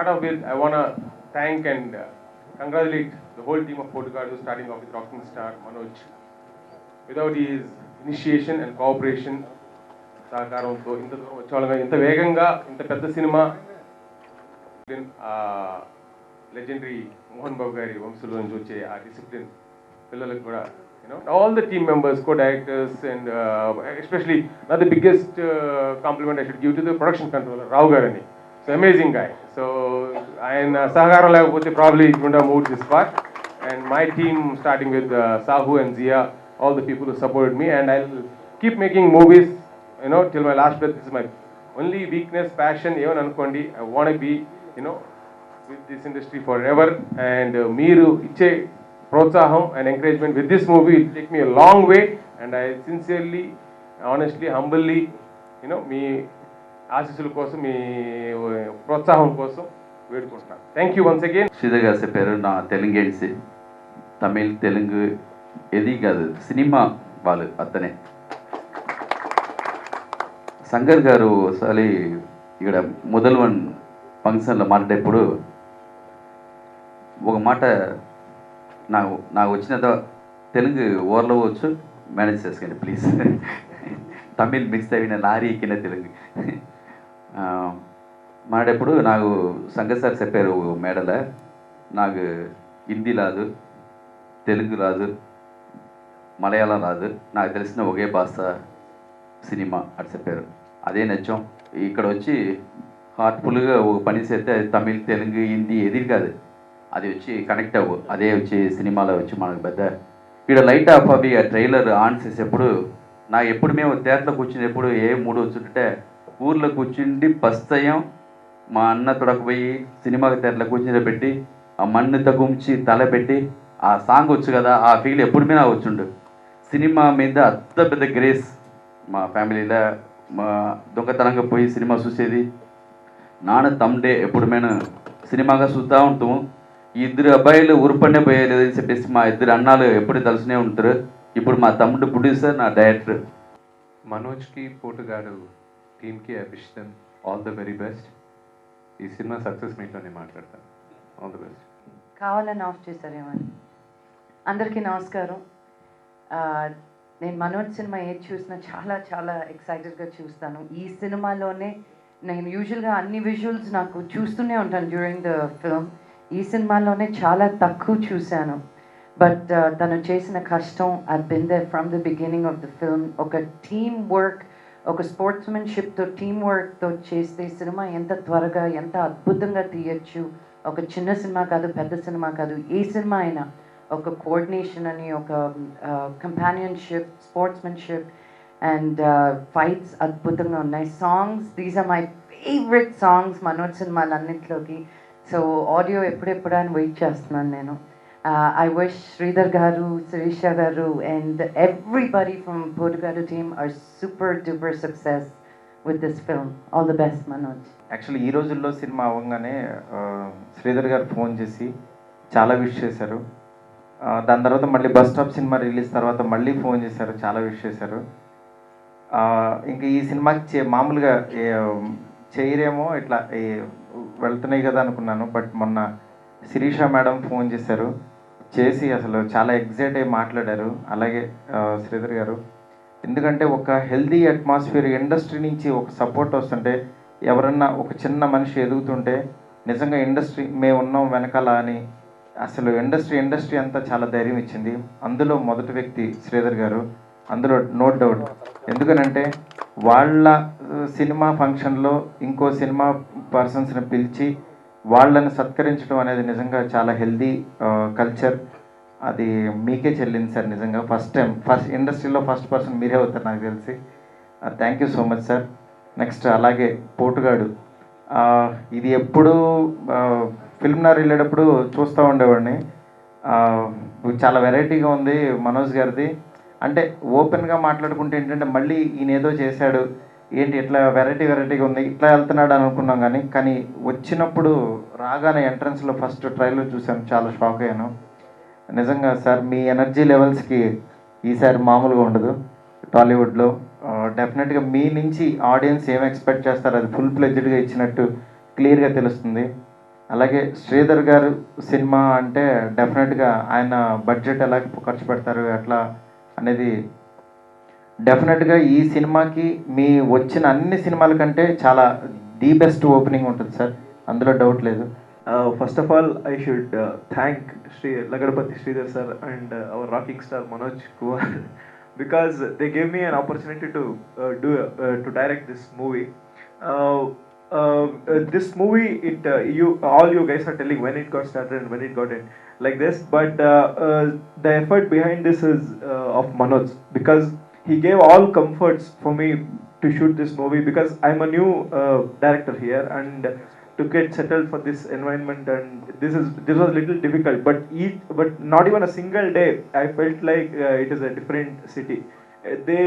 start off with, I want to thank and congratulate the whole team of Portugal, starting off with Rocking Star Manoj. Without his initiation and cooperation, సహకారంతో ఇంత దూరం వచ్చేవాళ్ళంగా ఇంత వేగంగా ఇంత పెద్ద cinema legendary Mohan Babu గారి వంశంలో నుంచి వచ్చే ఆ డిసిప్లిన్ పిల్లలకు కూడా all the team members, co-directors, and especially not the biggest compliment I should give to the production controller, Rao Garani. So amazing guy. So and Sahagaram lekapothe probably it wouldn't have moved this far. And my team, starting with Sahu and Zia, all the people who supported me, and I'll keep making movies, till my last breath. This is my only weakness, passion, even anukondi. I want to be, with this industry forever. And Meeru iche ప్రోత్సాహం and encouragement with this movie will take me a long way, and I sincerely, honestly, humbly, మీ ఆశీస్సుల కోసం, మీ ప్రోత్సాహం కోసం వేడుకుంటున్నాను. Thank you once again. Sridhar గారు చెప్పారు, నా తెలుగేసి తమిళ్ తెలుగు ఏది కాదు, సినిమా వాళ్ళు అతనే. శంకర్ గారు ఒకసారి ఇక్కడ మొదలు ఫంక్షన్లో మాట్లాడేప్పుడు ఒక మాట, నాకు వచ్చిన తెలుగు ఓర్లవచ్చు, మేనేజ్ చేసుకోండి ప్లీజ్, తమిళ్ మిక్స్ అయిన లారీ ఎక్కిన తెలుగు మాట్లాడేప్పుడు నాకు శంకర్ సార్ చెప్పారు మేడల, నాకు హిందీ రాదు, తెలుగు రాదు, మలయాళం రాదు, నాకు తెలిసిన ఒకే భాష సినిమా అని చెప్పారు. అదే నిజం. ఇక్కడ వచ్చి హార్ట్ఫుల్గా ఒక పని చేస్తే అది తమిళ్ తెలుగు హిందీ ఏది కాదు, అది వచ్చి కనెక్ట్ అవ్వు, అదే వచ్చి సినిమాలో వచ్చి మనకు పెద్ద. ఇక్కడ లైట్ ఆఫ్ అవి ఆ ట్రైలర్ ఆన్ చేసేప్పుడు నాకు ఎప్పుడు మేము థియేటర్లో కూర్చునేప్పుడు ఏ మూడు వచ్చుంటే ఊర్లో కూర్చుండి పస్తయం మా అన్న తొడకపోయి సినిమాకి థియేటర్లో కూర్చుని పెట్టి ఆ మన్ను తగుంచి తల పెట్టి ఆ సాంగ్ వచ్చు కదా, ఆ ఫీల్ ఎప్పుడు మీద వచ్చుండు. సినిమా మీద అంత పెద్ద గ్రేస్ మా ఫ్యామిలీలో, మా దొంగతనంగా పోయి సినిమా చూసేది, నాన్న తమ్ముడే ఎప్పుడు మేము సినిమాగా చూస్తూ ఉంటాము. ఇద్దరు అబ్బాయిలు ఊరుపండే పోయలేదు అని చెప్పేసి మా ఇద్దరు అన్నాలు ఎప్పుడు తలుసునే ఉంటారు. ఇప్పుడు మా తమ్ముడు ప్రొడ్యూసర్, నా డైరెక్టర్. మనోజ్కి, పోటుగాడు టీమ్కి అభిష్టం ఆల్ ద వెరీ బెస్ట్. ఈ సినిమా సక్సెస్ మీట్లోనే మాట్లాడతాను. All the best. కావాలని ఆఫ్ చేశారేమని. అందరికీ నమస్కారం. నేను మనోజ్ సినిమా ఏది చూసినా చాలా చాలా ఎక్సైటెడ్గా చూస్తాను. ఈ సినిమాలోనే నేను యూజువల్గా అన్ని విజువల్స్ నాకు చూస్తూనే ఉంటాను డ్యూరింగ్ ద ఫిల్మ్. ఈ సినిమాలోనే చాలా తక్కువ చూశాను. బట్ తను చేసిన కష్టం, I been there from the beginning of the film. ఒక టీమ్ వర్క్, ఒక స్పోర్ట్స్మెన్షిప్తో టీమ్ వర్క్తో చేస్తే సినిమా ఎంత త్వరగా ఎంత అద్భుతంగా తీయచ్చు. ఒక చిన్న సినిమా కాదు, పెద్ద సినిమా కాదు, ఏ సినిమా అయినా ఒక కోఆర్డినేషన్ అని, ఒక కంపానియన్షిప్, స్పోర్ట్స్మెన్షిప్ అండ్ ఫైట్స్ అద్భుతంగా ఉన్నాయి. Songs, these are my favourite songs Manoj సినిమాలన్నింటిలోకి. సో ఆడియో ఎప్పుడెప్పుడు అని వెయిట్ చేస్తున్నాను నేను. ఐ విష్ శ్రీధర్ గారు, శిరీష గారు and everybody from Potugadu team are super duper success with this film. All the best Manoj. Actually ఈ రోజుల్లో సినిమా అవ్వగానే శ్రీధర్ గారు ఫోన్ చేసి చాలా విష్ చేశారు. దాని తర్వాత మళ్ళీ బస్ స్టాప్ సినిమా రిలీజ్ తర్వాత మళ్ళీ ఫోన్ చేశారు, చాలా విష్ చేశారు. ఇంకా ఈ సినిమాకి మామూలుగా చేయరేమో, ఇట్లా వెళ్తున్నాయి కదా అనుకున్నాను. బట్ మొన్న శిరీష మేడం ఫోన్ చేసి అసలు చాలా ఎగ్జైట్ అయ్యి మాట్లాడారు. అలాగే శ్రీధర్ గారు, ఎందుకంటే ఒక హెల్దీ అట్మాస్ఫియర్ ఇండస్ట్రీ నుంచి ఒక సపోర్ట్ వస్తుంటే, ఎవరన్నా ఒక చిన్న మనిషి ఎదుగుతుంటే నిజంగా ఇండస్ట్రీ మేము ఉన్నాం వెనకాల అని, అసలు ఇండస్ట్రీ అంతా చాలా ధైర్యం ఇచ్చింది. అందులో మొదటి వ్యక్తి శ్రీధర్ గారు, అందులో నో డౌట్. ఎందుకనంటే వాళ్ళ సినిమా ఫంక్షన్లో ఇంకో సినిమా పర్సన్స్ని పిలిచి వాళ్ళని సత్కరించడం అనేది నిజంగా చాలా హెల్దీ కల్చర్. అది మీకే చెల్లింది సార్. నిజంగా ఫస్ట్ ఇండస్ట్రీలో ఫస్ట్ పర్సన్ మీరే అవుతారు నాకు తెలిసి. Thank you so much sir. Next అలాగే పోటుగాడు, ఇది ఎప్పుడు ఫిల్మ్ నగర్ వెళ్ళేటప్పుడు చూస్తూ ఉండేవాడిని. చాలా వెరైటీగా ఉంది మనోజ్ గారిది. అంటే ఓపెన్గా మాట్లాడుకుంటే ఏంటంటే మళ్ళీ ఈయన ఏదో చేశాడు, ఏంటి ఇట్లా వెరైటీగా ఉంది, ఇట్లా వెళ్తున్నాడు అని అనుకున్నాం. కానీ వచ్చినప్పుడు రాగానే ఎంట్రన్స్లో ఫస్ట్ ట్రైలర్ చూసాను, చాలా షాక్ అయ్యాను. నిజంగా సార్ మీ ఎనర్జీ లెవెల్స్కి ఈసారి మామూలుగా ఉండదు టాలీవుడ్లో. డెఫినెట్గా మీ నుంచి ఆడియన్స్ ఏం ఎక్స్పెక్ట్ చేస్తారో అది ఫుల్ ఫ్లెడ్జ్డ్గా ఇచ్చినట్టు క్లియర్గా తెలుస్తుంది. అలాగే శ్రీధర్ గారు సినిమా అంటే డెఫినెట్గా ఆయన బడ్జెట్ ఎలా ఖర్చు పెడతారు ఎట్లా అనేది డెఫినెట్గా ఈ సినిమాకి మీ వచ్చిన అన్ని సినిమాల కంటే చాలా ది బెస్ట్ ఓపెనింగ్ ఉంటుంది సార్, అందులో డౌట్ లేదు. First of all, I should thank Sri Lagadapati Sridhar sir and our rocking star Manoj Kumar because they gave me an opportunity to to direct this movie. This movie, you all you guys are telling when it got started and when it got in like this, but the effort behind this is of Manoj because he gave all comforts for me to shoot this movie because I'm a new director here and to get settled for this environment, and this was a little difficult, but not even a single day I felt like it is a different city. They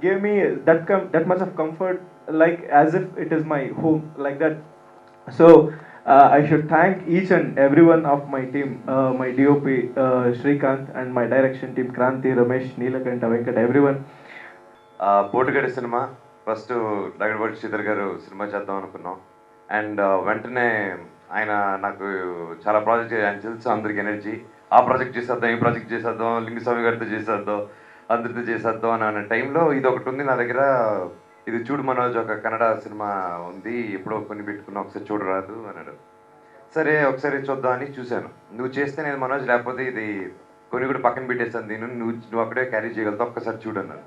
gave me that much of comfort, like as if it is my home, like that. So I should thank each and every one of my team, my DOP Srikanth, and my direction team Kranti, Ramesh, Neelakanta, Venkat, everyone. పోటుగడి సినిమా first Lagadapati Sridhar గారు సినిమా చేద్దాం అనుకున్నాం. And వెంటనే ఆయన నాకు చాలా ప్రాజెక్ట్ ఆయన తెలుసు, అందరికి ఎనర్జీ ఆ ప్రాజెక్ట్ చేసేద్దాం, ఈ ప్రాజెక్ట్ చేసేద్దాం, లింగస్వామి గారితో చేసేద్దాం, అందరితో చేసేద్దాం అని అనే టైంలో ఇది ఒకటి ఉంది నా దగ్గర, ఇది చూడు మనోజ్, ఒక కన్నడ సినిమా ఉంది, ఎప్పుడో కొన్ని పెట్టుకున్నా, ఒకసారి చూడరాదు అన్నాడు. సరే ఒకసారి చూద్దాం అని చూశాను. నువ్వు చేస్తే నేను మనోజ్, లేకపోతే ఇది కొన్ని కూడా పక్కన పెట్టేస్తాను, దీన్ని నువ్వు అక్కడే క్యారీ చేయగలుగుతావు, ఒక్కసారి చూడన్నాను.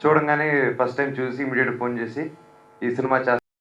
చూడంగానే ఫస్ట్ టైం చూసి ఇమీడియట్ ఫోన్ చేసి ఈ సినిమా